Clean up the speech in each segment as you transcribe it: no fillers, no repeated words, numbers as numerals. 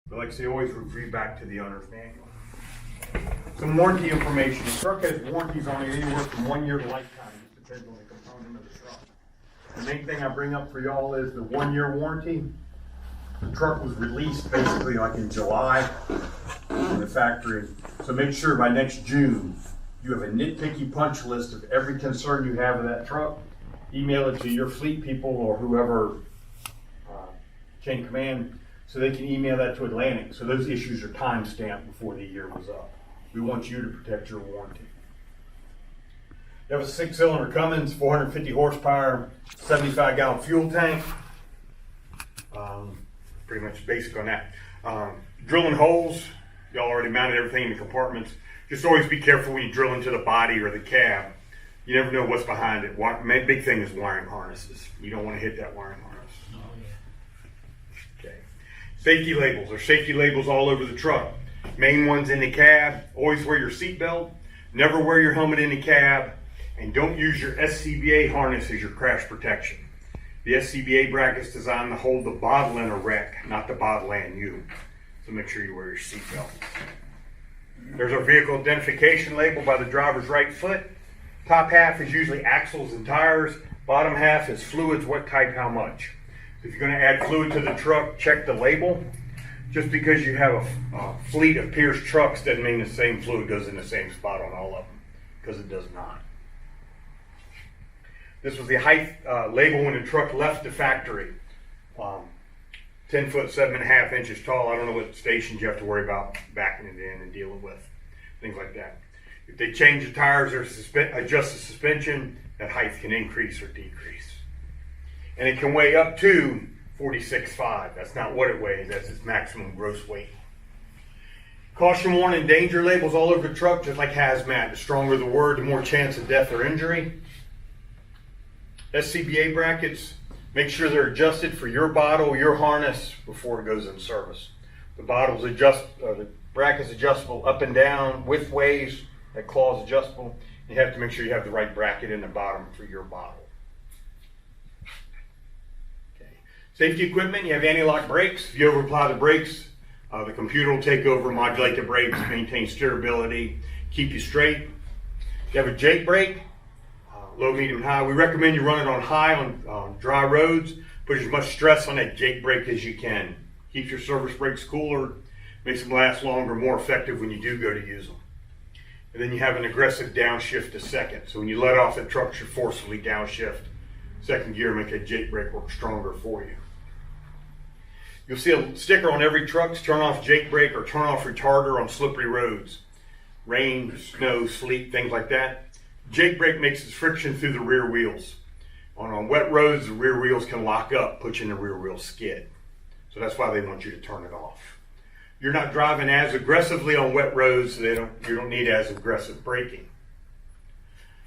But like I say, always refer back to the owner's manual. Some warranty information. The truck has warranties on it anywhere from 1 year to lifetime. It depends on the component of the truck. The main thing I bring up for y'all is the 1 year warranty. The truck was released basically like in July in the factory. So make sure by next June, you have a nitpicky punch list of every concern you have with that truck. Email it to your fleet people or whoever, chain command, so they can email that to Atlantic. So those issues are time stamped before the year was up. We want you to protect your warranty. You have a 6-cylinder Cummins, 450 horsepower, 75 gallon fuel tank. Pretty much basic on that. Drilling holes, y'all already mounted everything in the compartments. Just always be careful when you drill into the body or the cab. You never know what's behind it. Big thing is wiring harnesses. You don't want to hit that wiring harness. Oh, yeah. Okay. Safety labels. There's safety labels all over the truck. Main ones in the cab. Always wear your seatbelt. Never wear your helmet in the cab. And don't use your SCBA harness as your crash protection. The SCBA bracket's designed to hold the bottle in a wreck, not the bottle and you. So make sure you wear your seatbelt. There's our vehicle identification label by the driver's right foot. Top half is usually axles and tires. Bottom half is fluids, what type, how much. If you're going to add fluid to the truck, check the label. Just because you have a fleet of Pierce trucks doesn't mean the same fluid goes in the same spot on all of them, because it does not. This was the height label when the truck left the factory. 10 foot, 7.5 inches tall. I don't know what stations you have to worry about backing it in and dealing with. Things like that. If they change the tires or adjust the suspension, that height can increase or decrease. And it can weigh up to 46.5. That's not what it weighs, that's its maximum gross weight. Caution warning, danger labels all over the truck, just like hazmat. The stronger the word, the more chance of death or injury. SCBA brackets, make sure they're adjusted for your bottle, your harness before it goes in service. The the bracket's adjustable up and down, width ways, that claw's adjustable. You have to make sure you have the right bracket in the bottom for your bottle. Okay. Safety equipment, you have anti-lock brakes. If you over apply the brakes, the computer will take over, modulate the brakes, maintain steerability, keep you straight. You have a Jake brake. Low, medium, high. We recommend you run it on high on dry roads. Put as much stress on that Jake brake as you can. Keeps your service brakes cooler, makes them last longer, more effective when you do go to use them. And then you have an aggressive downshift to second. So when you let off, the truck should forcefully downshift. Second gear, make that Jake brake work stronger for you. You'll see a sticker on every truck, turn off Jake brake or turn off retarder on slippery roads. Rain, snow, sleet, things like that. Jake brake makes its friction through the rear wheels. On wet roads, the rear wheels can lock up, put you in the rear wheel skid. So that's why they want you to turn it off. You're not driving as aggressively on wet roads, so you don't need as aggressive braking.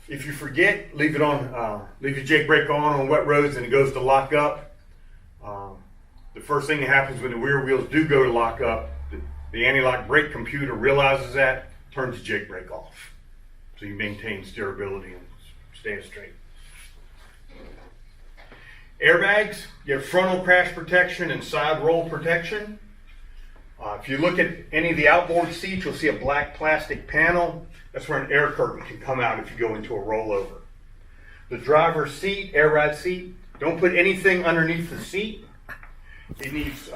If you forget, leave your Jake brake on wet roads and it goes to lock up. The first thing that happens when the rear wheels do go to lock up, the anti-lock brake computer realizes that, turns the Jake brake off. So you maintain steerability and stay straight. Airbags, you have frontal crash protection and side roll protection. If you look at any of the outboard seats, you'll see a black plastic panel. That's where an air curtain can come out if you go into a rollover. The driver's seat, air ride seat, don't put anything underneath the seat. It needs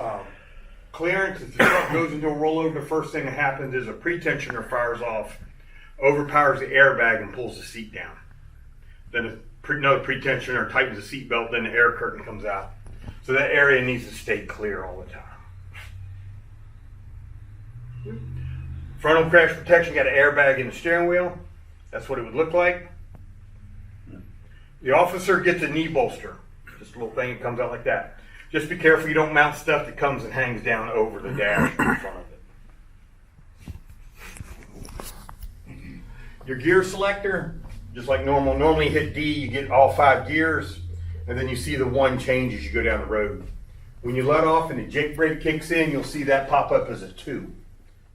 clearance. If the truck goes into a rollover, the first thing that happens is a pretensioner fires off, overpowers the airbag and pulls the seat down. Then another pretensioner tightens the seat belt, then the air curtain comes out. So that area needs to stay clear all the time. Frontal crash protection, got an airbag in the steering wheel. That's what it would look like. The officer gets a knee bolster. Just a little thing that comes out like that. Just be careful you don't mount stuff that comes and hangs down over the dash in front of it. Your gear selector, just like normal. Normally hit D, you get all 5 gears, and then you see the one change as you go down the road. When you let off and the Jake brake kicks in, you'll see that pop up as a 2,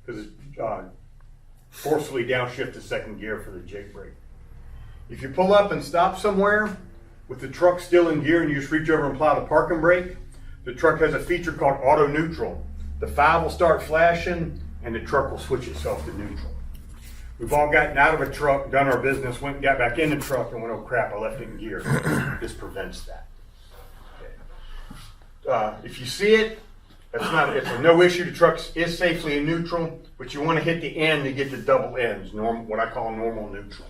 because it's forcefully downshift to second gear for the Jake brake. If you pull up and stop somewhere with the truck still in gear and you just reach over and apply the parking brake, the truck has a feature called auto neutral. the 5 will start flashing, and the truck will switch itself to neutral. We've all gotten out of a truck, done our business, went and got back in the truck, and went, oh crap, I left it in gear. This prevents that. If you see it, it's a no issue. The truck is safely in neutral, but you want to hit the end to get the double ends, what I call normal neutral.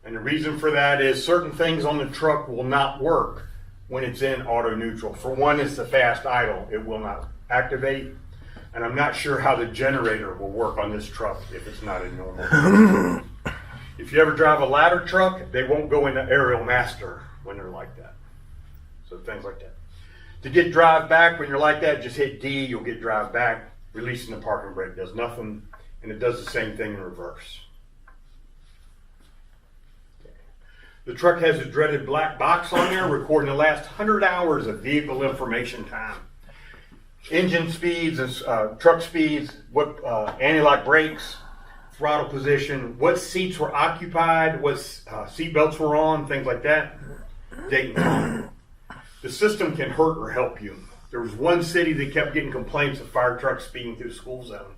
And the reason for that is certain things on the truck will not work when it's in auto neutral. For one, it's the fast idle. It will not activate. And I'm not sure how the generator will work on this truck if it's not in normal. If you ever drive a ladder truck, they won't go into aerial master when they're like that. So things like that. To get drive back when you're like that, just hit D, you'll get drive back. Releasing the parking brake does nothing, and it does the same thing in reverse. The truck has a dreaded black box on there recording the last 100 hours of vehicle information time. Engine speeds, and truck speeds, what anti-lock brakes, throttle position, what seats were occupied, what seat belts were on, things like that. Date and time. The system can hurt or help you. There was one city that kept getting complaints of fire trucks speeding through the school zone.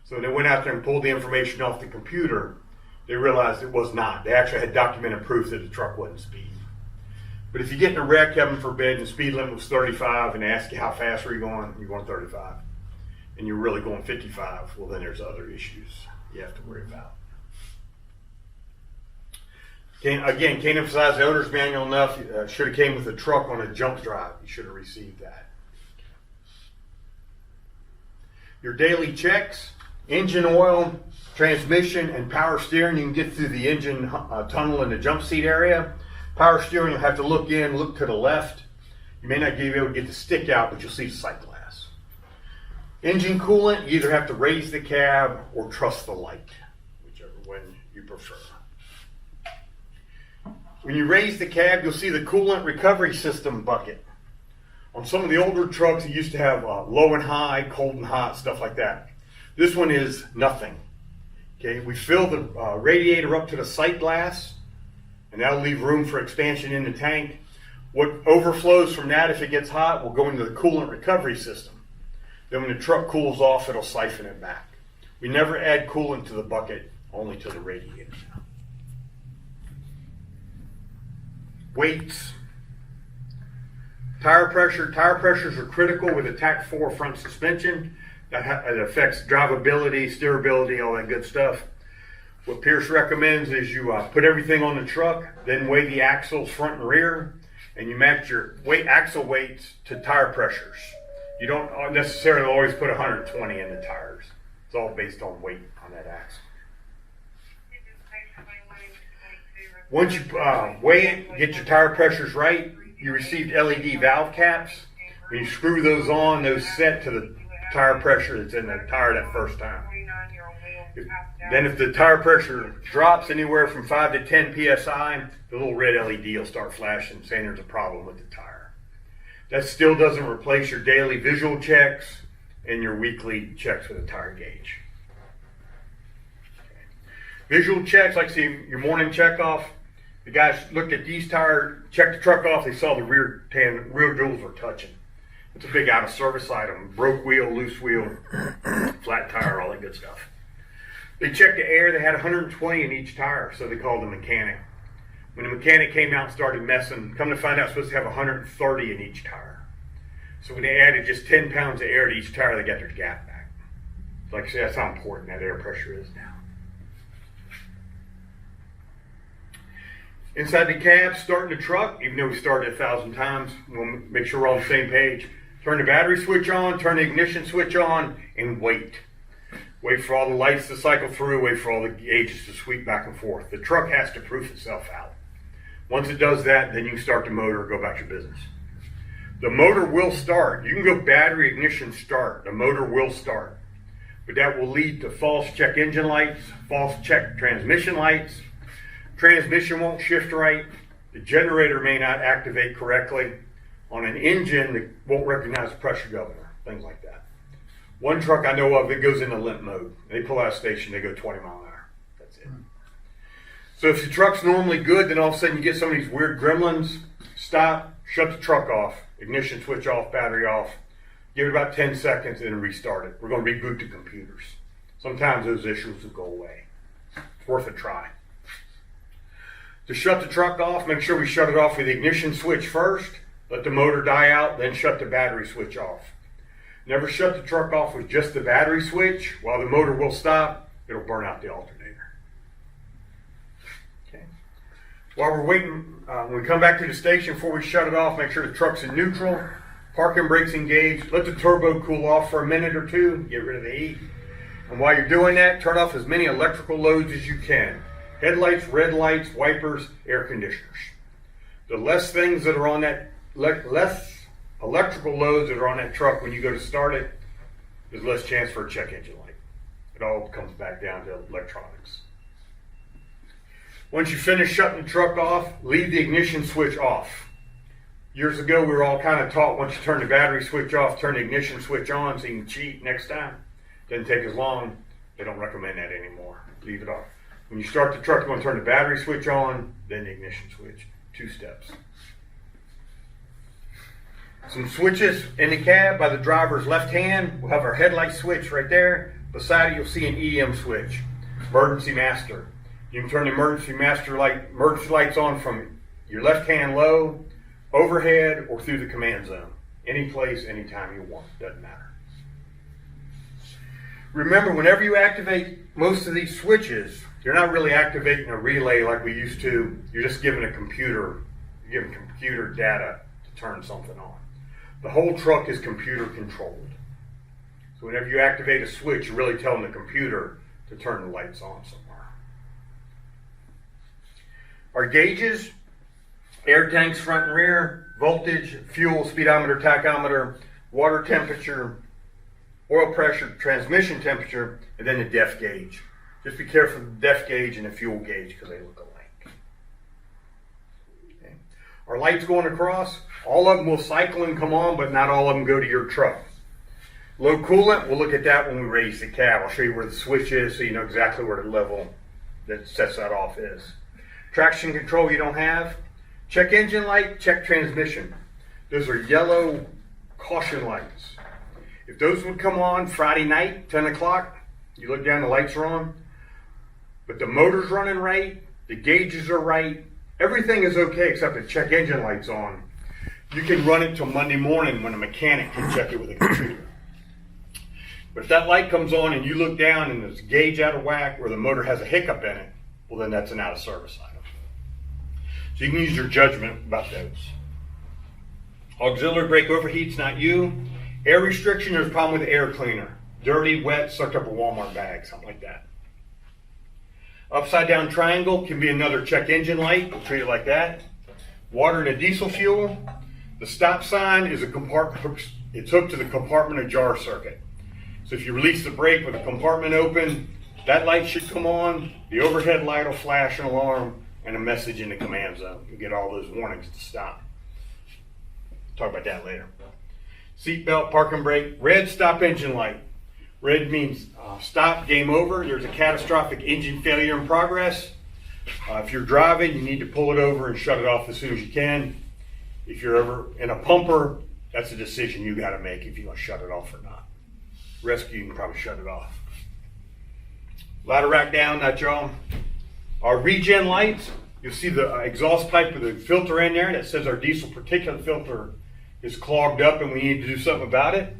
So they went out there and pulled the information off the computer. They realized it was not. They actually had documented proof that the truck wasn't speeding. But if you get in a wreck, heaven forbid, and the speed limit was 35, and they ask you how fast are you going, you're going 35. And you're really going 55, well then there's other issues you have to worry about. Can't emphasize the owner's manual enough. Should have came with a truck on a jump drive. You should have received that. Your daily checks, engine oil, transmission, and power steering. You can get through the engine tunnel in the jump seat area. Power steering, you'll have to look to the left. You may not be able to get the stick out, but you'll see the sight glass. Engine coolant, you either have to raise the cab or trust the light, whichever one you prefer. When you raise the cab, you'll see the coolant recovery system bucket. On some of the older trucks, it used to have low and high, cold and hot, stuff like that. This one is nothing. Okay, we fill the radiator up to the sight glass, and that'll leave room for expansion in the tank. What overflows from that, if it gets hot, will go into the coolant recovery system. Then when the truck cools off, it'll siphon it back. We never add coolant to the bucket, only to the radiator. Weights. Tire pressure. Tire pressures are critical with a TAC 4 front suspension. It affects drivability, steerability, all that good stuff. What Pierce recommends is you put everything on the truck, then weigh the axles front and rear, and you match your axle weights to tire pressures. You don't necessarily always put 120 in the tires. It's all based on weight on that axle. Once you weigh it, get your tire pressures right, you received LED valve caps. When you screw those on, those set to the tire pressure that's in the tire that first time. Then if the tire pressure drops anywhere from 5 to 10 psi, the little red LED will start flashing saying there's a problem with the tire. That still doesn't replace your daily visual checks and your weekly checks with a tire gauge. Visual checks, like see your morning check off. The guys looked at these tires, checked the truck off, they saw the rear jewels were touching. It's a big out of service item. Broke wheel, loose wheel, flat tire, all that good stuff. They checked the air, they had 120 in each tire, so they called the mechanic. When the mechanic came out and started messing, come to find out, supposed to have 130 in each tire. So when they added just 10 pounds of air to each tire, they got their gap back. Like I said, that's how important that air pressure is now. Inside the cab, starting the truck, even though we started 1,000 times, we'll make sure we're on the same page. Turn the battery switch on, turn the ignition switch on, and wait. Wait for all the lights to cycle through, wait for all the gauges to sweep back and forth. The truck has to proof itself out. Once it does that, then you can start the motor and go about your business. The motor will start. You can go battery, ignition, start. The motor will start. But that will lead to false check engine lights, false check transmission lights. Transmission won't shift right. The generator may not activate correctly. On an engine, it won't recognize the pressure governor, things like that. One truck I know of that goes into limp mode. They pull out of station, they go 20 mile an hour. That's it. So if the truck's normally good, then all of a sudden you get some of these weird gremlins. Stop, shut the truck off, ignition switch off, battery off. Give it about 10 seconds and then restart it. We're going to reboot the computers. Sometimes those issues will go away. It's worth a try. To shut the truck off, make sure we shut it off with the ignition switch first. Let the motor die out, then shut the battery switch off. Never shut the truck off with just the battery switch. While the motor will stop, it'll burn out the alternator. Okay. While we're waiting, when we come back to the station, before we shut it off, make sure the truck's in neutral. Parking brakes engaged. Let the turbo cool off for a minute or two. Get rid of the heat. And while you're doing that, turn off as many electrical loads as you can. Headlights, red lights, wipers, air conditioners. The less things that are on that, less electrical loads that are on that truck when you go to start it, there's less chance for a check engine light. It all comes back down to electronics. Once you finish shutting the truck off, leave the ignition switch off. Years ago, we were all kind of taught once you turn the battery switch off, turn the ignition switch on so you can cheat next time. Doesn't take as long. They don't recommend that anymore. Leave it off. When you start the truck, you're going to turn the battery switch on, then the ignition switch. 2 steps. Some switches in the cab by the driver's left hand. We'll have our headlight switch right there. Beside it, you'll see an EM switch. Emergency master. You can turn the emergency lights on from your left hand low, overhead, or through the command zone. Any place, anytime you want. Doesn't matter. Remember, whenever you activate most of these switches, you're not really activating a relay like we used to. You're just giving computer data to turn something on. The whole truck is computer controlled. So whenever you activate a switch, you're really telling the computer to turn the lights on somewhere. Our gauges, air tanks front and rear, voltage, fuel, speedometer, tachometer, water temperature, oil pressure, transmission temperature, and then the depth gauge. Just be careful of the depth gauge and the fuel gauge because they look alike. Okay. Our lights going across, all of them will cycle and come on, but not all of them go to your truck. Low coolant, we'll look at that when we raise the cab. I'll show you where the switch is so you know exactly where the level that sets that off is. Traction control you don't have. Check engine light, check transmission. Those are yellow caution lights. If those would come on Friday night, 10 o'clock, you look down, the lights are on, but the motor's running right, the gauges are right, everything is okay except the check engine light's on. You can run it till Monday morning when a mechanic can check it with a computer. But if that light comes on and you look down and there's a gauge out of whack or the motor has a hiccup in it, well then that's an out of service item. So you can use your judgment about those. Auxiliary brake overheat's not you. Air restriction, there's a problem with the air cleaner. Dirty, wet, sucked up a Walmart bag, something like that. Upside down triangle can be another check engine light. We'll treat it like that. Water and a diesel fuel. The stop sign is a compartment. It's hooked to the compartment ajar circuit. So if you release the brake with the compartment open, that light should come on. The overhead light will flash an alarm and a message in the command zone. You get all those warnings to stop. Talk about that later. Seat belt, parking brake, red stop engine light. Red means stop, game over. There's a catastrophic engine failure in progress. If you're driving, you need to pull it over and shut it off as soon as you can. If you're ever in a pumper, that's a decision you got to make if you want to shut it off or not. Rescue, you can probably shut it off. Ladder rack down, that's y'all. Our regen lights, you'll see the exhaust pipe with the filter in there that says our diesel particulate filter is clogged up and we need to do something about it.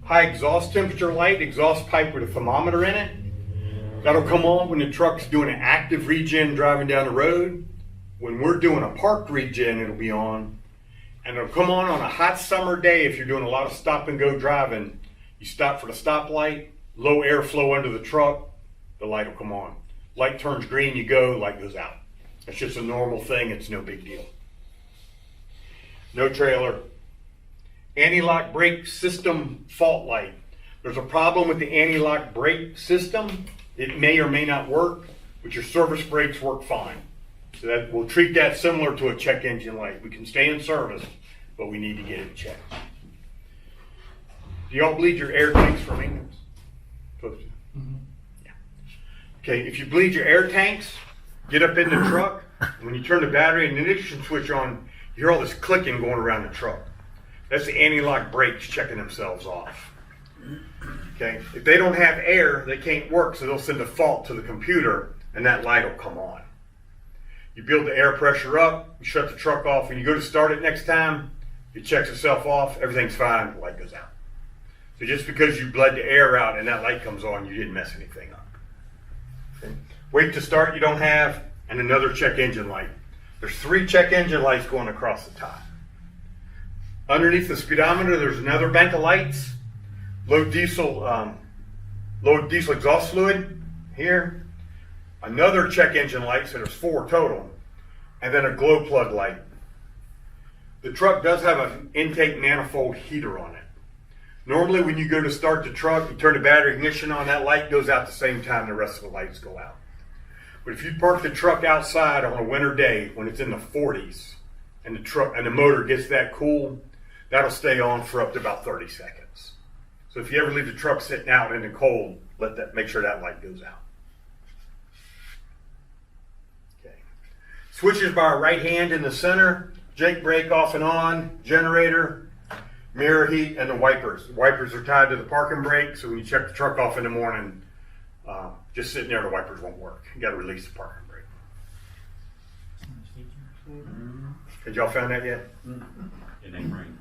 High exhaust temperature light, exhaust pipe with a thermometer in it. That'll come on when the truck's doing an active regen driving down the road. When we're doing a parked regen, it'll be on. And it'll come on a hot summer day if you're doing a lot of stop and go driving. You stop for the stoplight, low airflow under the truck, the light will come on. Light turns green, you go, light goes out. It's just a normal thing, it's no big deal. No trailer. Anti-lock brake system fault light. There's a problem with the anti-lock brake system. It may or may not work, but your service brakes work fine. So that we'll treat that similar to a check engine light. We can stay in service, but we need to get it checked. Do y'all bleed your air tanks for maintenance? Supposed to. Mm-hmm. Yeah. Okay, if you bleed your air tanks, get up in the truck. When you turn the battery and the ignition switch on, you hear all this clicking going around the truck. That's the anti-lock brakes checking themselves off. Okay, if they don't have air, they can't work, so they'll send a fault to the computer, and that light will come on. You build the air pressure up, you shut the truck off, and you go to start it next time, it checks itself off, everything's fine, the light goes out. So just because you bled the air out and that light comes on, you didn't mess anything up. Okay. Wait to start you don't have, and another check engine light. There's 3 check engine lights going across the top. Underneath the speedometer, there's another bank of lights. Low diesel exhaust fluid here. Another check engine light, so there's 4 total. And then a glow plug light. The truck does have an intake manifold heater on it. Normally when you go to start the truck, you turn the battery ignition on, that light goes out the same time the rest of the lights go out. But if you park the truck outside on a winter day when it's in the 40s and the motor gets that cool, that'll stay on for up to about 30 seconds. So if you ever leave the truck sitting out in the cold, make sure that light goes out. Okay. Switches by our right hand in the center, Jake brake off and on, generator, mirror heat, and the wipers. The wipers are tied to the parking brake, so when you check the truck off in the morning, just sitting there, the wipers won't work. You got to release the parking brake. Had y'all found that yet? It ain't rain.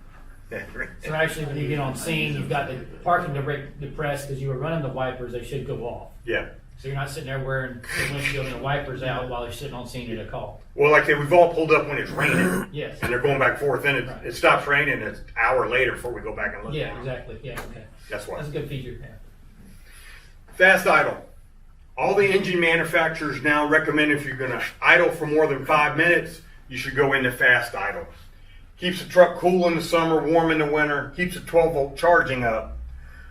So actually, when you get on scene, you've got the parking brake depressed because you were running the wipers, they should go off. Yeah. So you're not sitting there wearing the windshield and the wipers out while you're sitting on scene at a call. Well, like I said, we've all pulled up when it's raining. Yes. And they're going back and forth, and Right. it stops raining, and it's an hour later before we go back and look. Yeah, exactly. Yeah, okay. That's why. That's a good feature. Yeah. Fast idle. All the engine manufacturers now recommend if you're going to idle for more than 5 minutes, you should go into fast idle. Keeps the truck cool in the summer, warm in the winter, keeps the 12-volt charging up.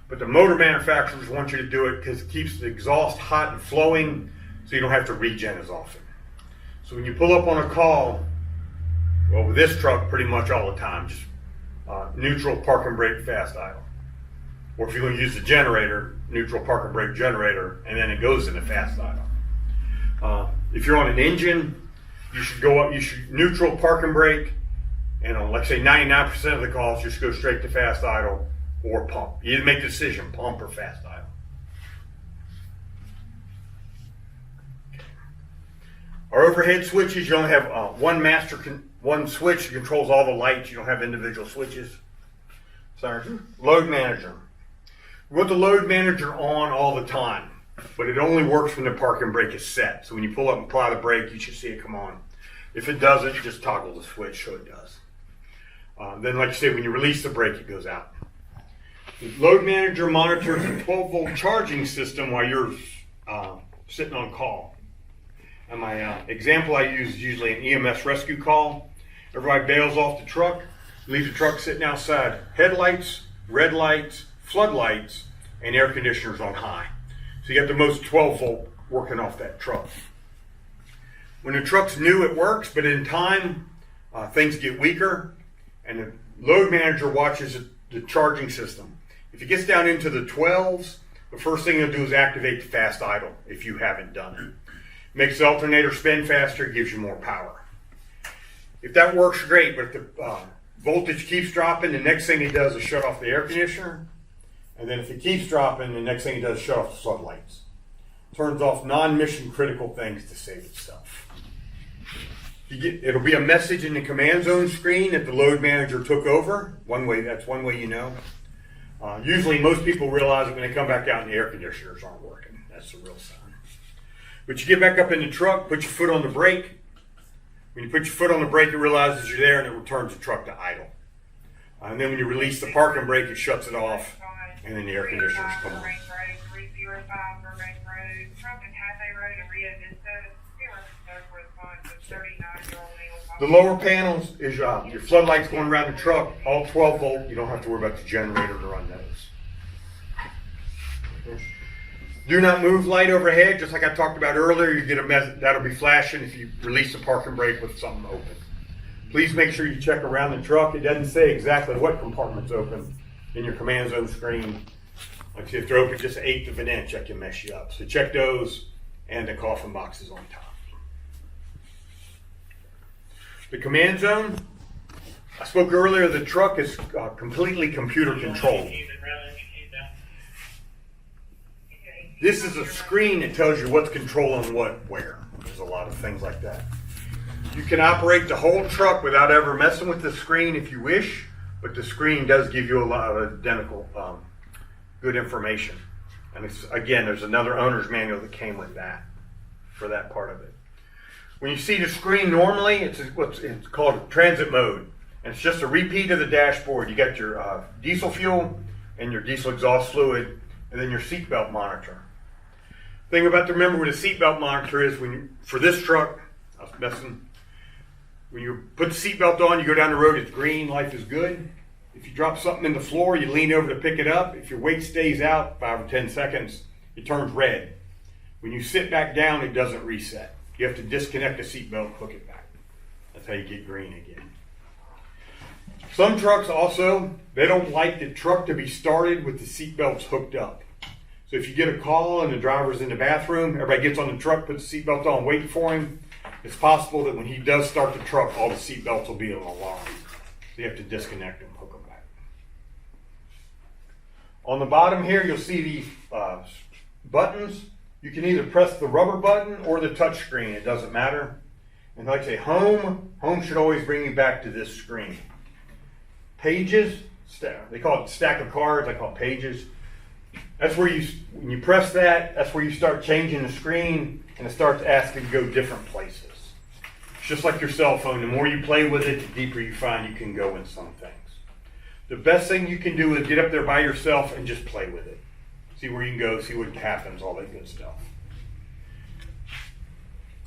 But the motor manufacturers want you to do it because it keeps the exhaust hot and flowing so you don't have to regen as often. So when you pull up on a call, well, with this truck, pretty much all the time, just neutral, park and brake, fast idle. Or if you're going to use the generator, neutral, park and brake, generator, and then it goes into fast idle. If you're on an engine, you should go up, you should neutral, park and brake, and on, like say 99% of the calls, just go straight to fast idle or pump. You either make the decision, pump or fast idle. Our overhead switches, you only have one switch that controls all the lights. You don't have individual switches. Sorry. Load manager. We want the load manager on all the time, but it only works when the parking brake is set. So when you pull up and apply the brake, you should see it come on. If it doesn't, just toggle the switch so it does. Then, like I said, when you release the brake, it goes out. The load manager monitors the 12-volt charging system while you're sitting on call. And my example I use is usually an EMS rescue call. Everybody bails off the truck, leaves the truck sitting outside. Headlights, red lights, floodlights, and air conditioners on high. So you got the most 12-volt working off that truck. When the truck's new, it works, but in time, things get weaker, and the load manager watches the charging system. If it gets down into the 12s, the first thing it'll do is activate the fast idle if you haven't done it. Makes the alternator spin faster, gives you more power. If that works, great, but if the voltage keeps dropping, the next thing it does is shut off the air conditioner, and then if it keeps dropping, the next thing it does is shut off the floodlights. Turns off non-mission critical things to save itself. It'll be a message in the command zone screen that the load manager took over. That's one way you know. Usually most people realize it when they come back out and the air conditioners aren't working. That's the real sign. But you get back up in the truck, put your foot on the brake. When you put your foot on the brake, it realizes you're there and it returns the truck to idle. And then when you release the parking brake, it shuts it off, and then the air conditioners come on. The lower panels is your floodlights going around the truck, all 12 volt. You don't have to worry about the generator to run those. Do not move light overhead, just like I talked about earlier. You get a message that'll be flashing if you release the parking brake with something open. Please make sure you check around the truck. It doesn't say exactly what compartment's open in your command zone screen. Like if they're open just 1/8 of an inch, that can mess you up. So check those and the coffin boxes on top. The command zone, I spoke earlier, the truck is completely computer controlled. This is a screen that tells you what's controlling what where. There's a lot of things like that. You can operate the whole truck without ever messing with the screen if you wish, but the screen does give you a lot of identical good information. And it's, again, there's another owner's manual that came with that for that part of it. When you see the screen normally, it's called transit mode. And it's just a repeat of the dashboard. You got your diesel fuel and your diesel exhaust fluid, and then your seatbelt monitor. Thing about to remember with a seatbelt monitor is for this truck, I was messing. When you put the seatbelt on, you go down the road, it's green, life is good. If you drop something in the floor, you lean over to pick it up. If your weight stays out 5 or 10 seconds, it turns red. When you sit back down, it doesn't reset. You have to disconnect the seatbelt and hook it back. That's how you get green again. Some trucks also, they don't like the truck to be started with the seatbelts hooked up. So if you get a call and the driver's in the bathroom, everybody gets on the truck, puts the seatbelt on, waiting for him. It's possible that when he does start the truck, all the seatbelts will be on alarm. So you have to disconnect them, hook them back. On the bottom here, you'll see these buttons. You can either press the rubber button or the touch screen. It doesn't matter. And like I say, home should always bring you back to this screen. Pages, they call it stack of cards. I call it pages. That's where when you press that, that's where you start changing the screen and it starts asking to go different places. It's just like your cell phone. The more you play with it, the deeper you find you can go in some things. The best thing you can do is get up there by yourself and just play with it. See where you can go, see what happens, all that good stuff.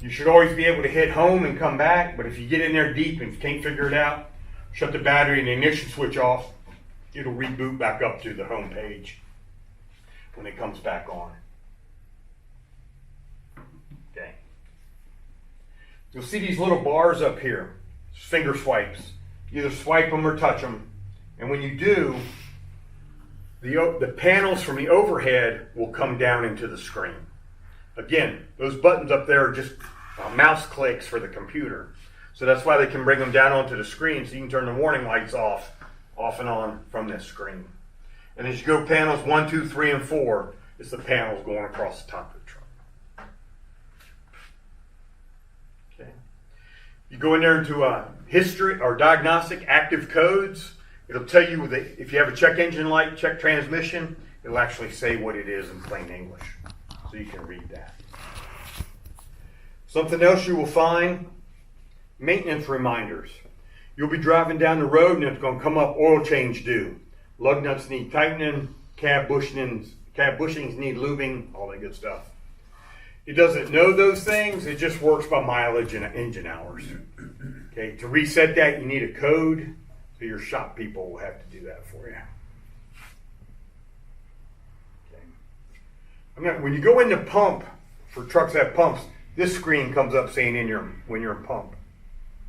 You should always be able to hit home and come back, but if you get in there deep and can't figure it out, shut the battery and the ignition switch off, it'll reboot back up to the home page when it comes back on. Okay. You'll see these little bars up here, finger swipes. Either swipe them or touch them. And when you do, the panels from the overhead will come down into the screen. Again, those buttons up there are just mouse clicks for the computer. So that's why they can bring them down onto the screen so you can turn the warning lights off and on from this screen. And as you go panels 1, 2, 3, and 4, it's the panels going across the top of the truck. Okay. You go in there into history or diagnostic active codes. It'll tell you if you have a check engine light, check transmission, it'll actually say what it is in plain English. So you can read that. Something else you will find, maintenance reminders. You'll be driving down the road and it's going to come up oil change due. Lug nuts need tightening, cab bushings need lubing, all that good stuff. It doesn't know those things, it just works by mileage and engine hours. Okay, to reset that you need a code, so your shop people will have to do that for you. Okay. When you go into pump, for trucks that have pumps, this screen comes up saying when you're in pump.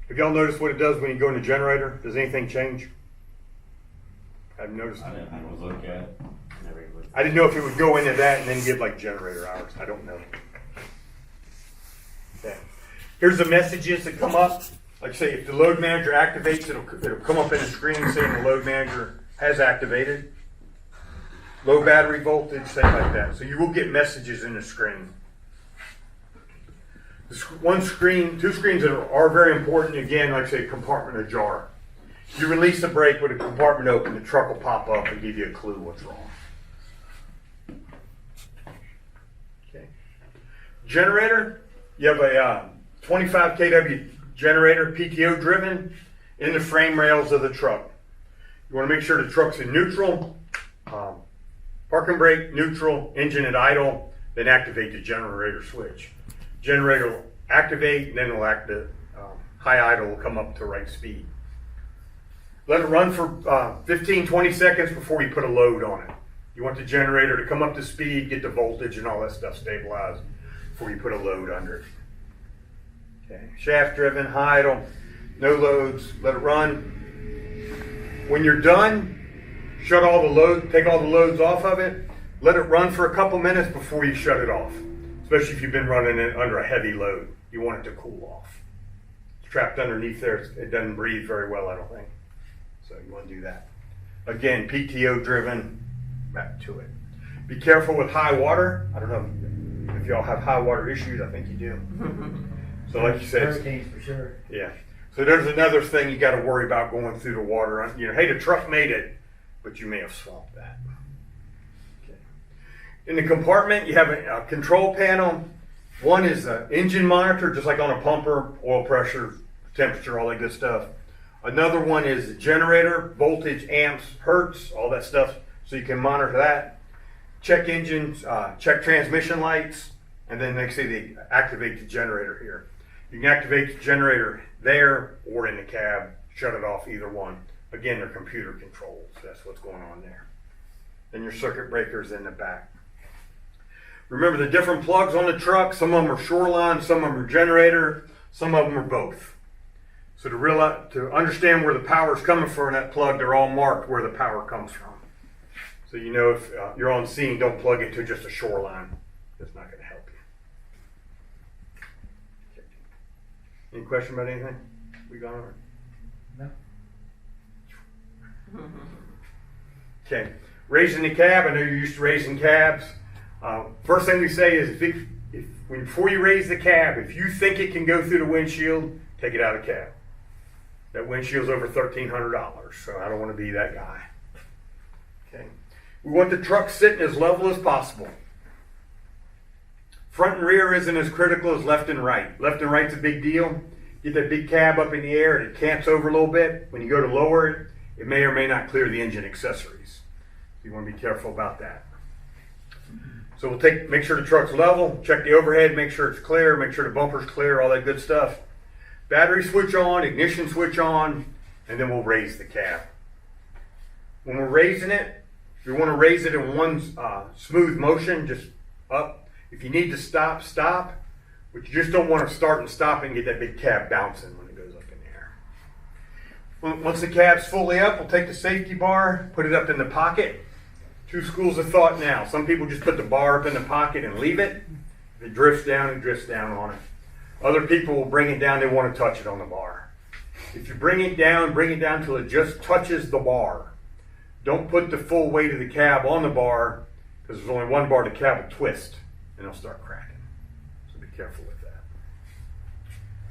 Have y'all noticed what it does when you go in the generator? Does anything change? I've noticed. I didn't look at it. I didn't know if it would go into that and then give like generator hours. I don't know. Okay. Here's the messages that come up. Like I say, if the load manager activates, it'll come up in the screen saying the load manager has activated. Low battery voltage, things like that. So you will get messages in the screen. Two screens that are very important. Again, like I say, compartment ajar. You release the brake with a compartment open, the truck will pop up and give you a clue what's wrong. Okay. Generator, you have a 25 kW generator, PTO driven, in the frame rails of the truck. You want to make sure the truck's in neutral, parking brake, neutral, engine at idle, then activate the generator switch. Generator will activate, and then it'll high idle will come up to right speed. Let it run for 15-20 seconds before you put a load on it. You want the generator to come up to speed, get the voltage and all that stuff stabilized before you put a load under it. Okay. Shaft driven, high idle, no loads, let it run. When you're done, shut all the loads, take all the loads off of it, let it run for a couple minutes before you shut it off. Especially if you've been running it under a heavy load. You want it to cool off. It's trapped underneath there, it doesn't breathe very well, I don't think. So you want to do that. Again, PTO driven, back to it. Be careful with high water. I don't know if y'all have high water issues. I think you do. So like you said, Hurricanes for sure. yeah. So there's another thing you got to worry about going through the water. You know, hey, the truck made it, but you may have swamped that. Okay. In the compartment, you have a control panel. One is an engine monitor, just like on a pumper, oil pressure, temperature, all that good stuff. Another one is the generator, voltage, amps, hertz, all that stuff, so you can monitor that. Check engines, check transmission lights, and then next thing they activate the generator here. You can activate the generator there or in the cab, shut it off, either one. Again, they're computer controlled, so that's what's going on there. Then your circuit breakers in the back. Remember the different plugs on the truck, some of them are shoreline, some of them are generator, some of them are both. So to understand where the power is coming from that plug, they're all marked where the power comes from. So you know if you're on scene, don't plug it to just a shoreline. That's not going to help you. Any question about anything? We gone over? No. Okay. Raising the cab. I know you're used to raising cabs. First thing we say is before you raise the cab, if you think it can go through the windshield, take it out of the cab. That windshield's over $1,300, so I don't want to be that guy. Okay. We want the truck sitting as level as possible. Front and rear isn't as critical as left and right. Left and right's a big deal. Get that big cab up in the air and it cants over a little bit. When you go to lower it, it may or may not clear the engine accessories. You want to be careful about that. So we'll make sure the truck's level, check the overhead, make sure it's clear, make sure the bumper's clear, all that good stuff. Battery switch on, ignition switch on, and then we'll raise the cab. When we're raising it, we want to raise it in one smooth motion, just up. If you need to stop, stop. But you just don't want to start and stop and get that big cab bouncing when it goes up in the air. Once the cab's fully up, we'll take the safety bar, put it up in the pocket. Two schools of thought now. Some people just put the bar up in the pocket and leave it. If it drifts down, it drifts down on it. Other people will bring it down, they want to touch it on the bar. If you bring it down till it just touches the bar. Don't put the full weight of the cab on the bar, because there's only one bar, the cab will twist and it'll start cracking. So be careful with that.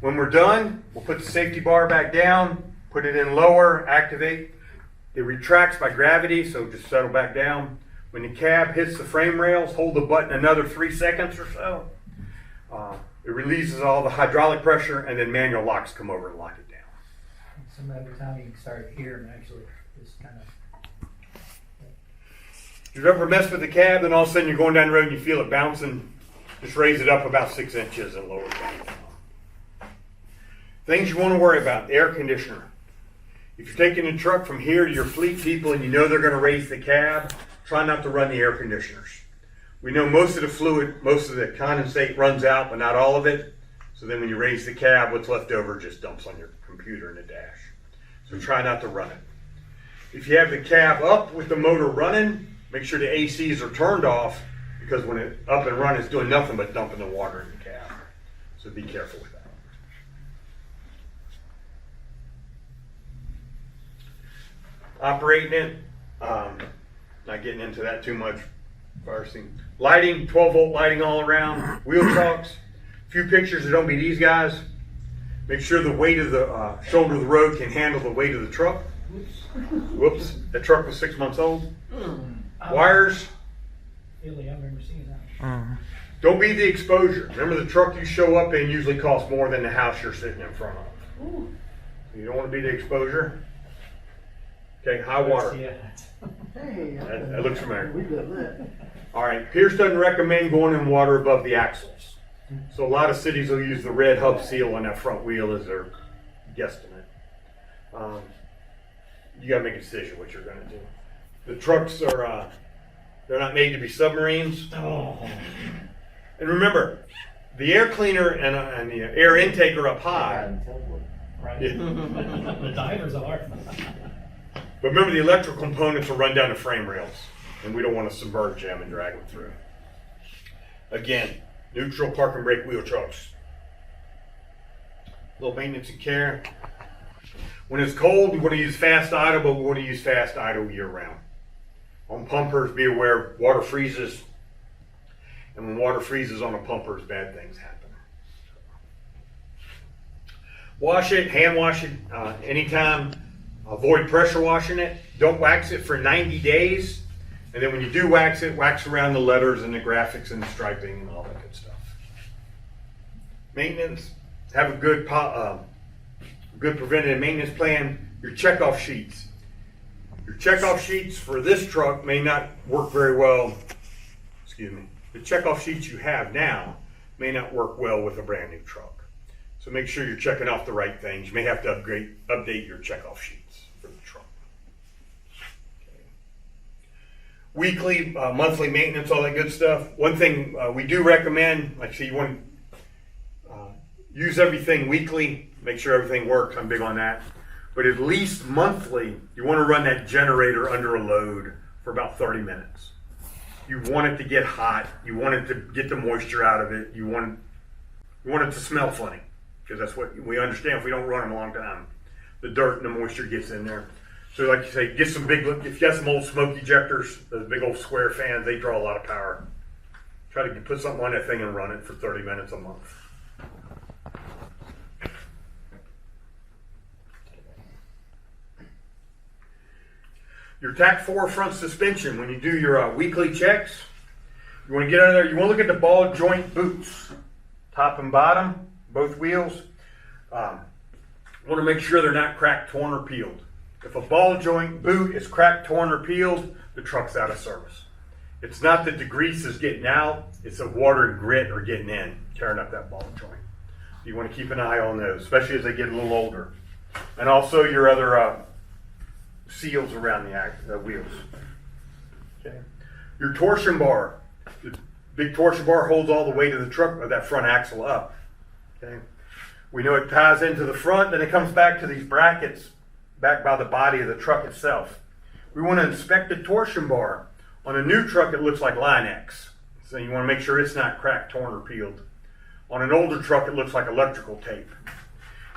When we're done, we'll put the safety bar back down, put it in lower, activate. It retracts by gravity, so just settle back down. When the cab hits the frame rails, hold the button another 3 seconds or so. It releases all the hydraulic pressure, and then manual locks come over and lock it down. Some other time you can start here and actually just kind of. If you've ever messed with the cab, then all of a sudden you're going down the road and you feel it bouncing, just raise it up about 6 inches and lower it down. Things you want to worry about, the air conditioner. If you're taking the truck from here to your fleet people and you know they're going to raise the cab, try not to run the air conditioners. We know most of the fluid, most of the condensate runs out, but not all of it. So then when you raise the cab, what's left over just dumps on your computer in the dash. So try not to run it. If you have the cab up with the motor running, make sure the ACs are turned off, because when it's up and running, it's doing nothing but dumping the water in the cab. So be careful with that. Operating it, not getting into that too much. Lighting, 12-volt lighting all around, wheel chocks, a few pictures that don't be these guys. Make sure the weight of the shoulder of the road can handle the weight of the truck. Whoops, that truck was 6 months old. Wires. Really, I remember seeing that. Don't be the exposure. Remember, the truck you show up in usually costs more than the house you're sitting in front of. So you don't want to be the exposure. Okay, high water. Hey, That looks familiar. we done that. All right, Pierce doesn't recommend going in water above the axles. So a lot of cities will use the red hub seal on that front wheel as their guesstimate. You gotta make a decision what you're gonna do. The trucks are, they're not made to be submarines. Oh. And remember, the air cleaner and the air intake are up high. Right. Yeah. The divers are. But remember, the electrical components will run down the frame rails, and we don't want to submerge them and drag them through. Again, neutral park and brake wheel chocks. Little maintenance and care. When it's cold, we want to use fast idle, but we want to use fast idle year round. On pumpers, be aware water freezes, and when water freezes on a pumpers, bad things happen. Wash it, hand wash it anytime. Avoid pressure washing it. Don't wax it for 90 days. And then when you do wax it, wax around the letters and the graphics and the striping and all that good stuff. Maintenance, have a good preventative maintenance plan. Your checkoff sheets. Your checkoff sheets for this truck may not work very well. Excuse me. The checkoff sheets you have now may not work well with a brand new truck. So make sure you're checking off the right things. You may have to update your checkoff sheets for the truck. Okay. Weekly, monthly maintenance, all that good stuff. One thing we do recommend, like I say, you want to use everything weekly, make sure everything works. I'm big on that. But at least monthly, you want to run that generator under a load for about 30 minutes. You want it to get hot. You want it to get the moisture out of it. You want it to smell funny, because that's what we understand. If we don't run them a long time, the dirt and the moisture gets in there. So like you say, get some big, if you got some old smoke ejectors, those big old square fans, they draw a lot of power. Try to put something on that thing and run it for 30 minutes a month. Your TAC4 front suspension, when you do your weekly checks, you want to get under there, you want to look at the ball joint boots, top and bottom, both wheels. You want to make sure they're not cracked, torn, or peeled. If a ball joint boot is cracked, torn, or peeled, the truck's out of service. It's not that the grease is getting out, it's the water and grit are getting in, tearing up that ball joint. You want to keep an eye on those, especially as they get a little older. And also your other seals around the wheels. Okay. Your torsion bar. The big torsion bar holds all the weight of the truck, or that front axle up. Okay. We know it ties into the front, then it comes back to these brackets back by the body of the truck itself. We want to inspect the torsion bar. On a new truck, it looks like Line-X. So you want to make sure it's not cracked, torn, or peeled. On an older truck, it looks like electrical tape.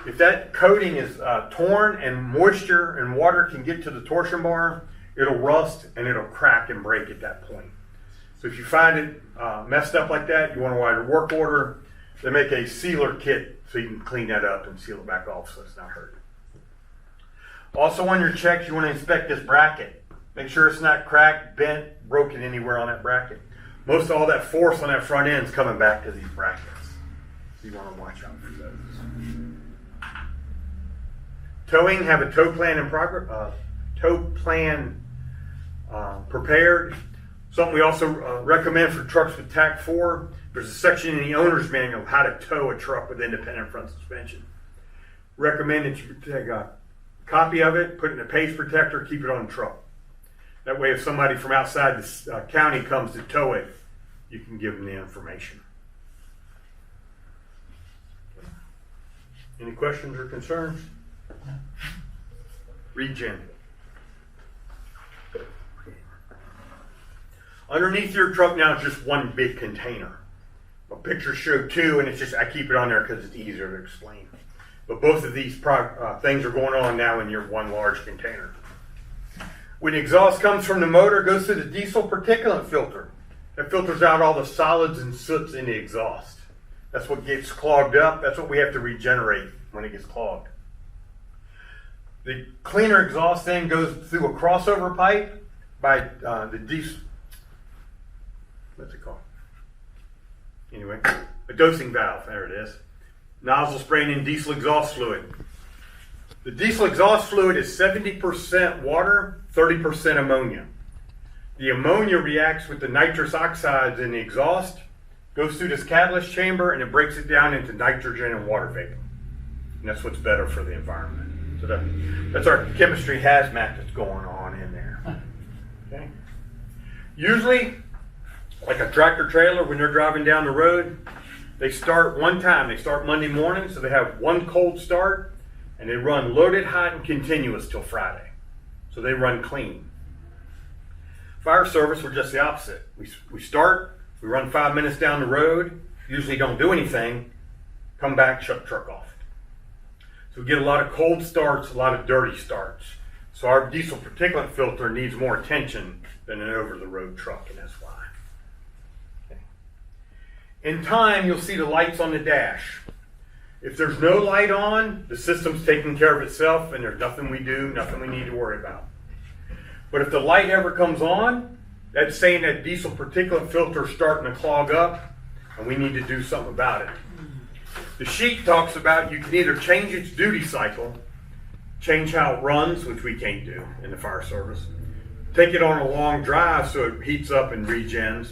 If that coating is torn and moisture and water can get to the torsion bar, it'll rust and it'll crack and break at that point. So if you find it messed up like that, you want to write a work order. They make a sealer kit so you can clean that up and seal it back off so it's not hurt. Also on your checks, you want to inspect this bracket. Make sure it's not cracked, bent, broken anywhere on that bracket. Most of all that force on that front end is coming back to these brackets. So you want to watch out for those. Towing, have a tow plan in progress. Prepared. Something we also recommend for trucks with TAC4. There's a section in the owner's manual how to tow a truck with independent front suspension. Recommend that you take a copy of it, put it in a page protector, keep it on the truck. That way, if somebody from outside the county comes to tow it, you can give them the information. Any questions or concerns? Regen. Underneath your truck now is just one big container. My pictures show two, and it's just, I keep it on there because it's easier to explain. But both of these things are going on now in your one large container. When the exhaust comes from the motor, it goes through the diesel particulate filter. That filters out all the solids and soots in the exhaust. That's what gets clogged up. That's what we have to regenerate when it gets clogged. The cleaner exhaust then goes through a crossover pipe by the diesel. What's it called? Anyway, a dosing valve. There it is. Nozzle spraying in diesel exhaust fluid. The diesel exhaust fluid is 70% water, 30% ammonia. The ammonia reacts with the nitrous oxides in the exhaust, goes through this catalyst chamber, and it breaks it down into nitrogen and water vapor. And that's what's better for the environment. So that's our chemistry hazmat that's going on in there. Okay. Usually, like a tractor trailer, when they're driving down the road, they start one time. They start Monday morning, so they have one cold start, and they run loaded, hot, and continuous till Friday. So they run clean. Fire service, we're just the opposite. We start, we run 5 minutes down the road, usually don't do anything, come back, shut the truck off. So we get a lot of cold starts, a lot of dirty starts. So our diesel particulate filter needs more attention than an over-the-road truck, and that's why. Okay. In time, you'll see the lights on the dash. If there's no light on, the system's taking care of itself, and there's nothing we do, nothing we need to worry about. But if the light ever comes on, that's saying that diesel particulate filter is starting to clog up, and we need to do something about it. The sheet talks about you can either change its duty cycle, change how it runs, which we can't do in the fire service, take it on a long drive so it heats up and regens.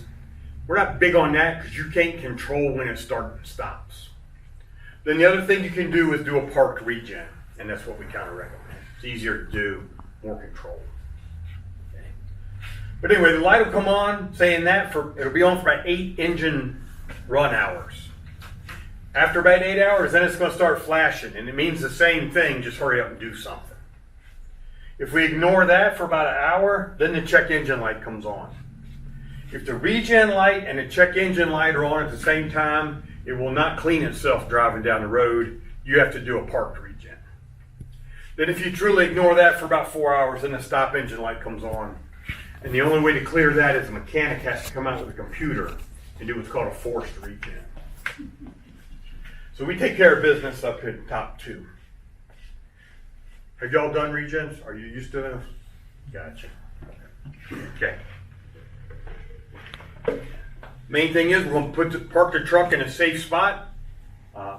We're not big on that because you can't control when it starts and stops. Then the other thing you can do is do a parked regen, and that's what we kind of recommend. It's easier to do, more control. Okay. But anyway, the light will come on, saying that it'll be on for about 8 engine run hours. After about 8 hours, then it's going to start flashing, and it means the same thing, just hurry up and do something. If we ignore that for about an hour, then the check engine light comes on. If the regen light and the check engine light are on at the same time, it will not clean itself driving down the road. You have to do a parked regen. Then if you truly ignore that for about 4 hours, then the stop engine light comes on. And the only way to clear that is the mechanic has to come out with a computer and do what's called a forced regen. So we take care of business up here at the top 2. Have y'all done regens? Are you used to those? Gotcha. Okay. Main thing is we're going to park the truck in a safe spot.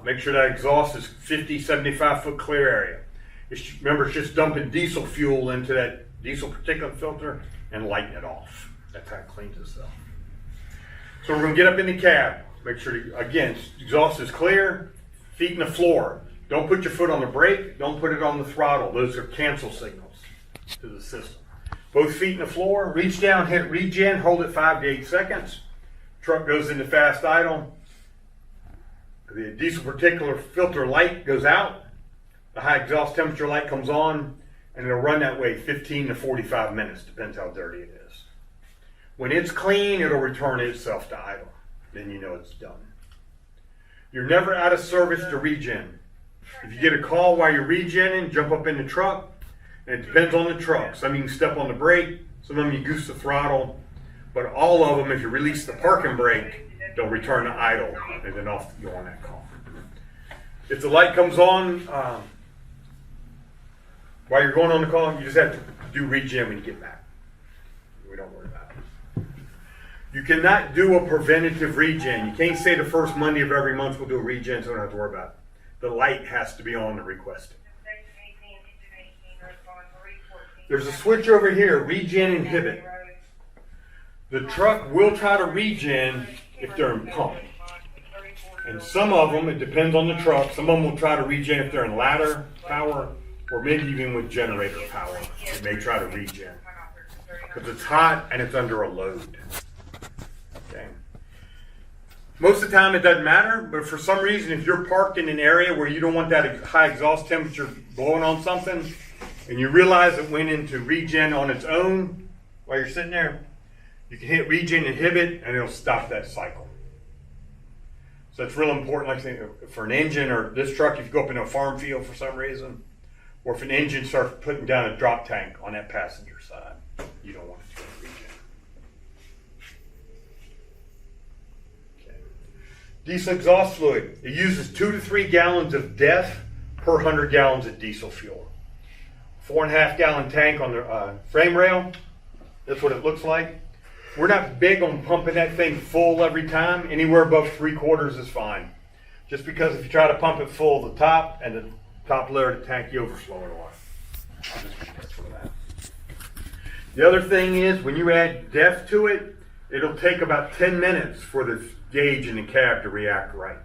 Make sure that exhaust is 50, 75 foot clear area. Remember, it's just dumping diesel fuel into that diesel particulate filter and lighting it off. That's how it cleans itself. So we're going to get up in the cab. Make sure, again, exhaust is clear, feet in the floor. Don't put your foot on the brake, don't put it on the throttle. Those are cancel signals to the system. Both feet in the floor, reach down, hit regen, hold it 5 to 8 seconds. Truck goes into fast idle. The diesel particulate filter light goes out. The high exhaust temperature light comes on, and it'll run that way 15 to 45 minutes, depends how dirty it is. When it's clean, it'll return itself to idle. Then you know it's done. You're never out of service to regen. If you get a call while you're regenning, jump up in the truck. And it depends on the truck. Some of you can step on the brake, some of them you goose the throttle, but all of them, if you release the parking brake, they'll return to idle, and then off you go on that call. If the light comes on while you're going on the call, you just have to do regen when you get back. We don't worry about it. You cannot do a preventative regen. You can't say the first Monday of every month we'll do a regen, so we don't have to worry about it. The light has to be on to request it. There's a switch over here, regen inhibit. The truck will try to regen if they're in pump. And some of them, it depends on the truck, some of them will try to regen if they're in ladder power, or maybe even with generator power. They may try to regen. Because it's hot and it's under a load. Okay. Most of the time it doesn't matter, but for some reason, if you're parked in an area where you don't want that high exhaust temperature blowing on something, and you realize it went into regen on its own while you're sitting there, you can hit regen inhibit and it'll stop that cycle. So it's real important, like I say, for an engine or this truck, if you go up in a farm field for some reason, or if an engine starts putting down a drop tank on that passenger side, you don't want it to go to regen. Okay. Diesel exhaust fluid. It uses 2 to 3 gallons of DEF per 100 gallons of diesel fuel. 4.5 gallon tank on the frame rail. That's what it looks like. We're not big on pumping that thing full every time. Anywhere above 3/4 is fine. Just because if you try to pump it full, the top and the top layer of the tank, you overflow it a lot. Just be careful of that. The other thing is when you add DEF to it, it'll take about 10 minutes for the gauge in the cab to react right.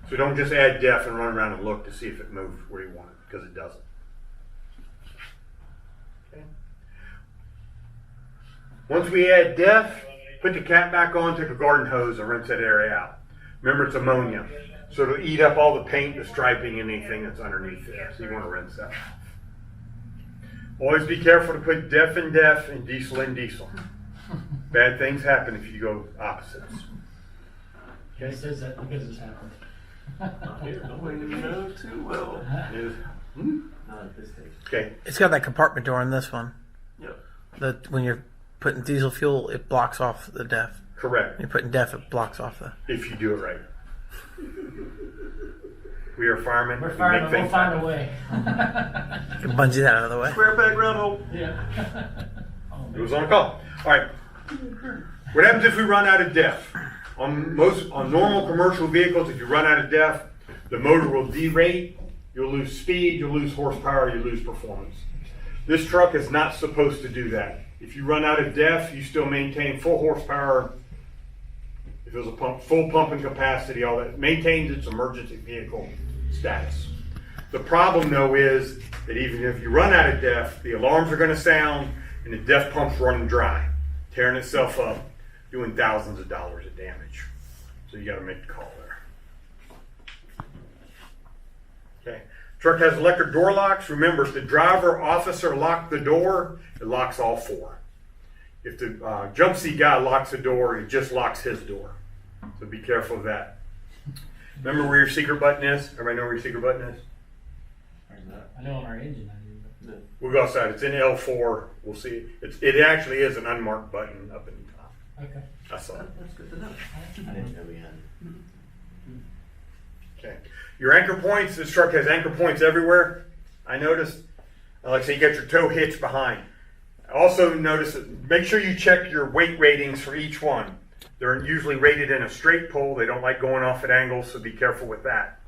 So don't just add DEF and run around and look to see if it moves where you want it, because it doesn't. Okay. Once we add DEF, put the cap back on, take a garden hose and rinse that area out. Remember, it's ammonia, so it'll eat up all the paint, the striping, anything that's underneath there. So you want to rinse that off. Always be careful to put DEF in DEF and diesel in diesel. Bad things happen if you go opposites. It says that because it's happened. We know too well. Is- Not at this stage. Okay, It's got that compartment door on this one. Yep. That when you're putting diesel fuel, it blocks off the DEF. correct, When you're putting DEF, it blocks off the. if you do it right. We are firemen. We're We firemen, make we'll things find a happen. way. You can bungee that out of the way. Square peg round hole. Yeah. Oh, It was on a call. All right. What happens if we run out of DEF? On normal commercial vehicles, if you run out of DEF, the motor will derate. You'll lose speed, you'll lose horsepower, you lose performance. This truck is not supposed to do that. If you run out of DEF, you still maintain full horsepower. If there's a full pumping capacity, all that maintains its emergency vehicle status. The problem though is that even if you run out of DEF, the alarms are going to sound and the DEF pump's running dry, tearing itself up, doing thousands of dollars of damage. So you got to make the call there. Okay. Truck has electric door locks. Remember, if the driver officer locked the door, it locks all four. If the jump seat guy locks the door, it just locks his door. So be careful of that. Remember where your secret button is? Everybody know where your secret button is? Where's that? I know on our engine I do, but. We'll go outside. It's in L4. We'll see. It actually is an unmarked button up in the top. Okay. I saw it. That's good to know. I didn't know we had. Okay. Your anchor points. This truck has anchor points everywhere. I noticed. Like I say, you got your tow hitch behind. Also notice that make sure you check your weight ratings for each one. They're usually rated in a straight pull. They don't like going off at angles, so be careful with that.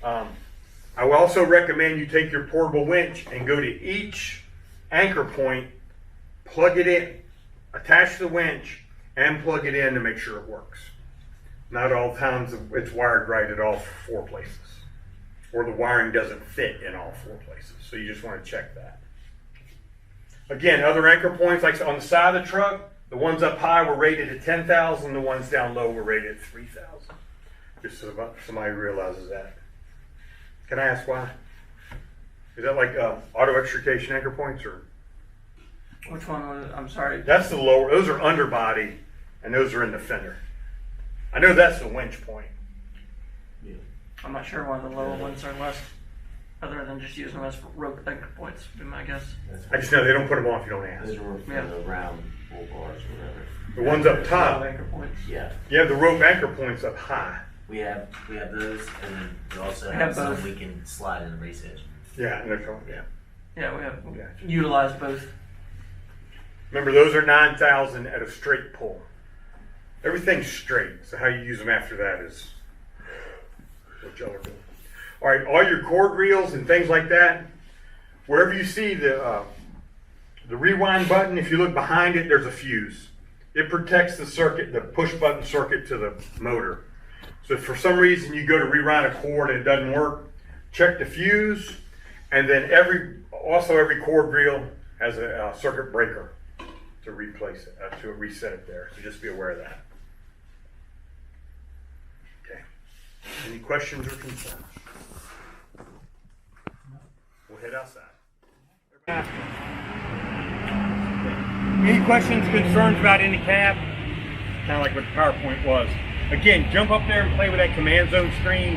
I will also recommend you take your portable winch and go to each anchor point, plug it in, attach the winch, and plug it in to make sure it works. Not all times it's wired right at all four places, or the wiring doesn't fit in all four places. So you just want to check that. Again, other anchor points, like on the side of the truck, the ones up high were rated at 10,000, the ones down low were rated at 3,000. Just so somebody realizes that. Can I ask why? Is that like auto extrication anchor points, or? Which one was it? I'm sorry. That's the lower, those are underbody, and those are in the fender. I know that's the winch point. Yeah. I'm not sure why the lower ones are less, other than just using them as rope anchor points, would be my guess. I just know they don't put them on if you don't ask. Those were for Yeah. the round bull bars or whatever. The ones up Rope top, anchor points. Yeah. you have the rope anchor points up high. We have those, and then we also We have have some both. we can slide in the race edge. Yeah, and they're going, yeah. Yeah, we have Yeah. utilized both. Remember, those are 9,000 at a straight pull. Everything's straight, so how you use them after that is what y'all are doing. All right, all your cord reels and things like that, wherever you see the rewind button, if you look behind it, there's a fuse. It protects the circuit, the push button circuit to the motor. So if for some reason you go to rewind a cord and it doesn't work, check the fuse, and then every cord reel has a circuit breaker to replace it, to reset it there. So just be aware of that. Okay. Any questions or concerns? We'll head outside. Any questions, concerns about any cab? Kind of like what the PowerPoint was. Again, jump up there and play with that command zone screen.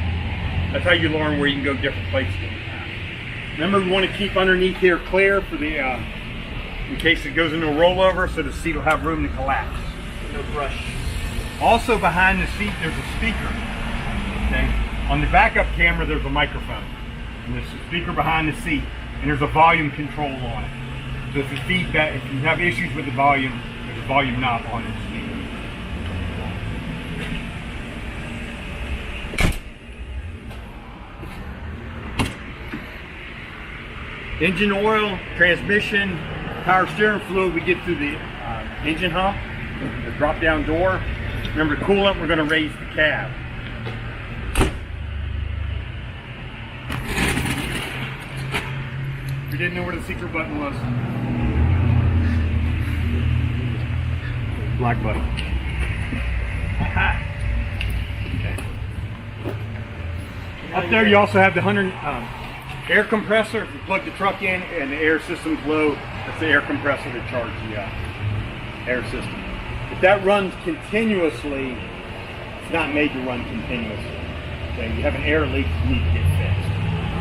That's how you learn where you can go different places. Remember, we want to keep underneath here clear for the, in case it goes into a rollover, so the seat will have room to collapse. No brush. Also behind the seat, there's a speaker. Okay. On the backup camera, there's a microphone. And there's a speaker behind the seat, and there's a volume control on it. So if you have issues with the volume, there's a volume knob on the speaker. Engine oil, transmission, power steering fluid, we get through the engine hump, the drop down door. Remember, coolant, we're going to raise the cab. We didn't know where the secret button was. Black button. Aha. Okay. Up there you also have the 100 air compressor. If you plug the truck in and the air system's low, that's the air compressor to charge the air system. If that runs continuously, it's not made to run continuously. Okay, you have an air leak you need to get fixed.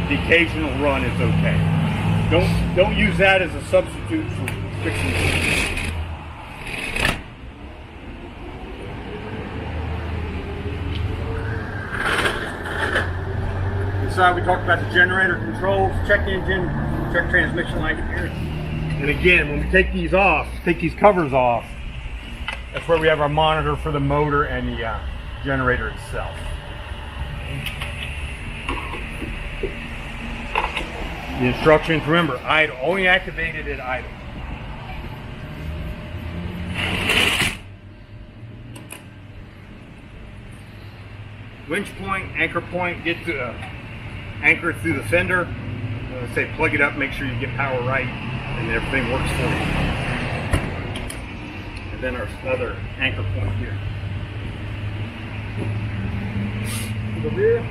The occasional run is okay. Don't use that as a substitute for fixing it. Inside we talked about the generator controls, check engine, check transmission light here. And again, when we take these off, take these covers off, that's where we have our monitor for the motor and the generator itself. The instructions, remember, idle, only activated at idle. Winch point, anchor point, get to anchor it through the fender. Say plug it up, make sure you get power right, and everything works for you. And then our other anchor point here. To the rear.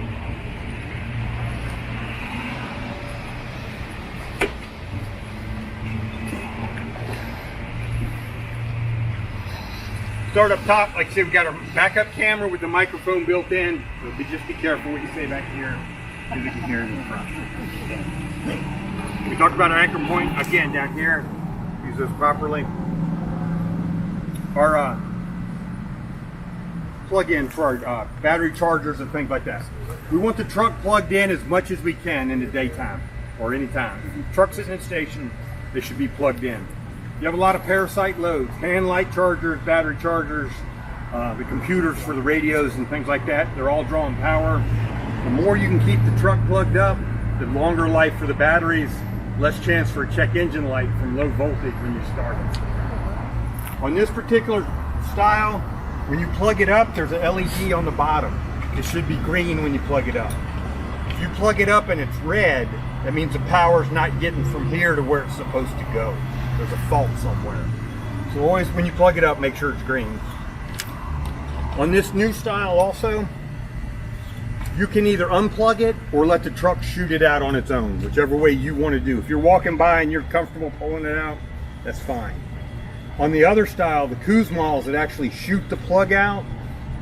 Start up top, like I said, we got our backup camera with the microphone built in. So just be careful what you say back here, because you can hear it in the front. We talked about our anchor point, again, down here. Use those properly. Our plug-in for our battery chargers and things like that. We want the truck plugged in as much as we can in the daytime, or anytime. If the truck's sitting in station, they should be plugged in. You have a lot of parasite loads, fan light chargers, battery chargers, the computers for the radios and things like that. They're all drawing power. The more you can keep the truck plugged up, the longer life for the batteries, less chance for a check engine light from low voltage when you start it. On this particular style, when you plug it up, there's an LED on the bottom. It should be green when you plug it up. If you plug it up and it's red, that means the power's not getting from here to where it's supposed to go. There's a fault somewhere. So always when you plug it up, make sure it's green. On this new style also, you can either unplug it or let the truck shoot it out on its own, whichever way you want to do. If you're walking by and you're comfortable pulling it out, that's fine. On the other style, the Kuzmas that actually shoot the plug out,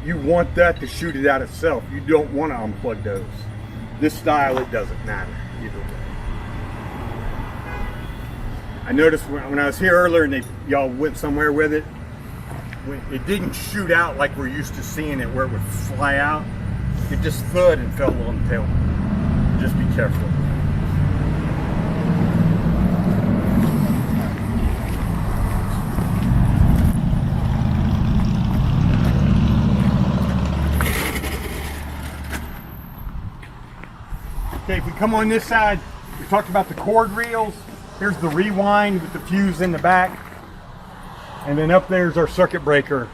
you want that to shoot it out itself. You don't want to unplug those. This style, it doesn't matter either way. I noticed when I was here earlier and y'all went somewhere with it, it didn't shoot out like we're used to seeing it where it would fly out. It just thud and fell on the tail. Just be careful. Okay, if we come on this side, we talked about the cord reels. Here's the rewind with the fuse in the back. And then up there's our circuit breaker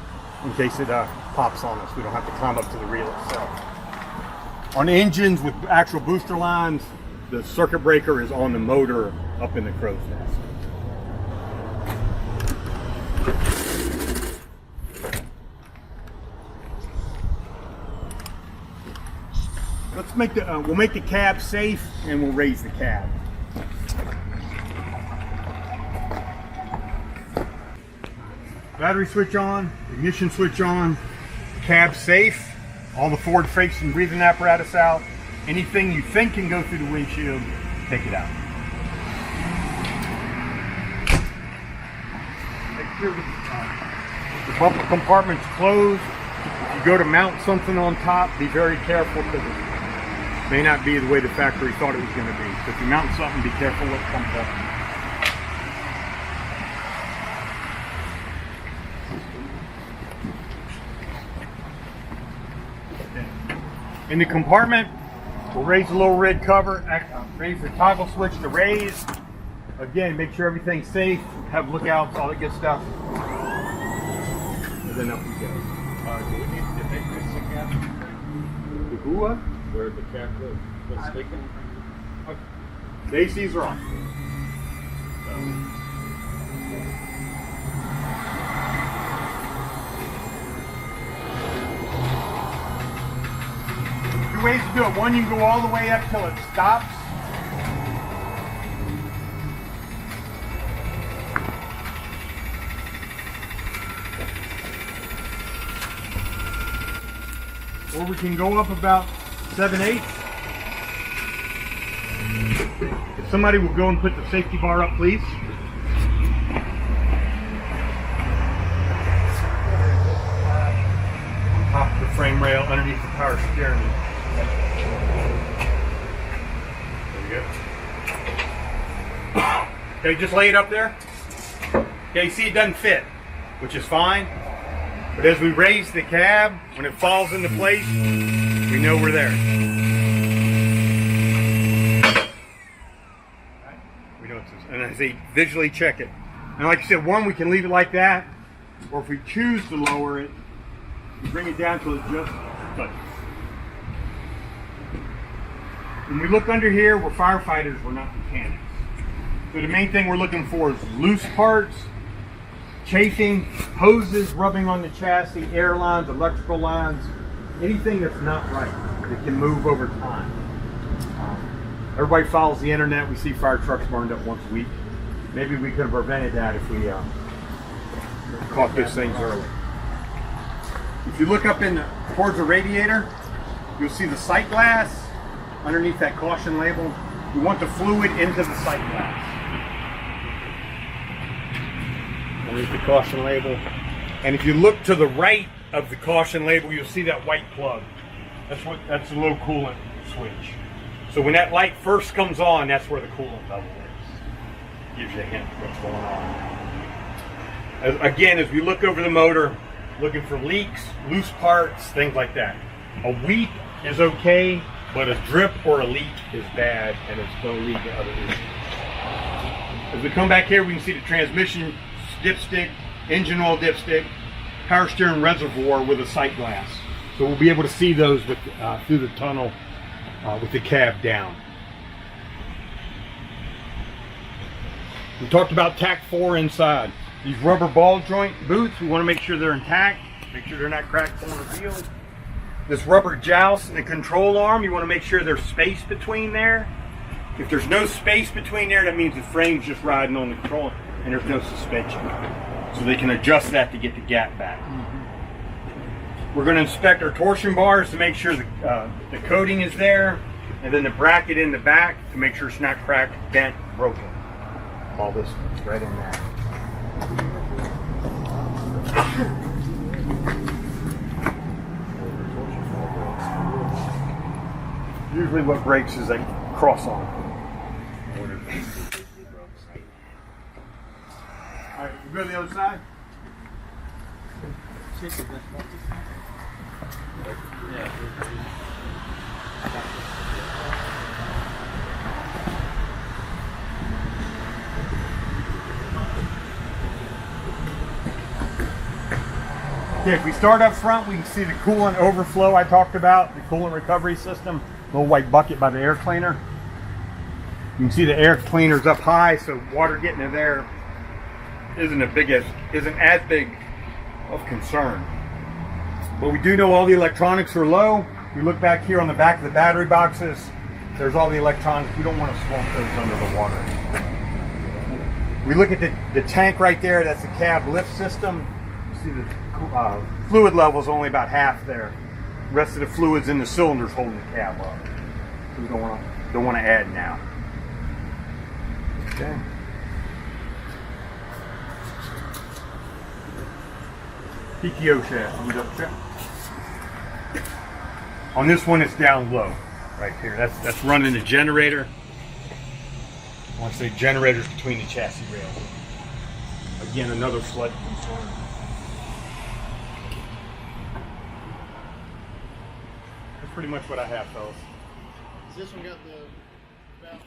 in case it pops on us. We don't have to climb up to the reel itself. On engines with actual booster lines, the circuit breaker is on the motor up in the crow's nest. Let's make the, we'll make the cab safe and we'll raise the cab. Battery switch on, ignition switch on, cab safe, all the forward-facing breathing apparatus out. Anything you think can go through the windshield, take it out. Make sure the bumper compartment's closed. If you go to mount something on top, be very careful because it may not be the way the factory thought it was going to be. So if you mount something, be careful what comes up. In the compartment, we'll raise the little red cover, raise the toggle switch to raise. Again, make sure everything's safe, have lookouts, all that good stuff. And then up we go. Do we need to make this a cap? The GUA? Where the cap was sticking? The ACs are on. Two ways to do it. One, you can go all the way up till it stops. Or we can go up about 7/8. If somebody will go and put the safety bar up, please. On top of the frame rail, underneath the power steering wheel. There you go. Okay, just lay it up there. Okay, you see it doesn't fit, which is fine. But as we raise the cab, when it falls into place, we know we're there. We know it's this. And I say visually check it. And like I said, one, we can leave it like that, or if we choose to lower it, we bring it down till it just touches. When we look under here, we're firefighters, we're not mechanics. So the main thing we're looking for is loose parts, chafing, hoses rubbing on the chassis, air lines, electrical lines, anything that's not right that can move over time. Everybody follows the internet. We see fire trucks burned up once a week. Maybe we could have prevented that if we caught those things early. If you look up towards the radiator, you'll see the sight glass underneath that caution label. You want the fluid into the sight glass. Underneath the caution label. And if you look to the right of the caution label, you'll see that white plug. That's the low coolant switch. So when that light first comes on, that's where the coolant level is. Gives you a hint of what's going on. Again, as we look over the motor, looking for leaks, loose parts, things like that. A weep is okay, but a drip or a leak is bad, and it's going to lead to other issues. As we come back here, we can see the transmission dipstick, engine oil dipstick, power steering reservoir with a sight glass. So we'll be able to see those with, through the tunnel with the cab down. We talked about TAC 4 inside. These rubber ball joint boots, we want to make sure they're intact, make sure they're not cracked on the wheel. This rubber joust and the control arm, you want to make sure there's space between there. If there's no space between there, that means the frame's just riding on the control and there's no suspension. So they can adjust that to get the gap back. We're going to inspect our torsion bars to make sure the coating is there, and then the bracket in the back to make sure it's not cracked, bent, broken. All this right in there. Usually what breaks is a cross on. All right, we go to the other side. Okay, if we start up front, we can see the coolant overflow I talked about, the coolant recovery system, little white bucket by the air cleaner. You can see the air cleaner's up high, so water getting in there isn't as big of concern. But we do know all the electronics are low. You look back here on the back of the battery boxes, there's all the electronics. We don't want to swamp those under the water. We look at the tank right there, that's the cab lift system. You see the fluid level is only about half there. The rest of the fluid's in the cylinders holding the cab up. So we don't want to add now. Okay. PTO shaft, let me double check. On this one, it's down low, right here. That's running the generator. I want to say generators between the chassis rails. Again, another flood concern. That's pretty much what I have, fellas. Has this one got the valve?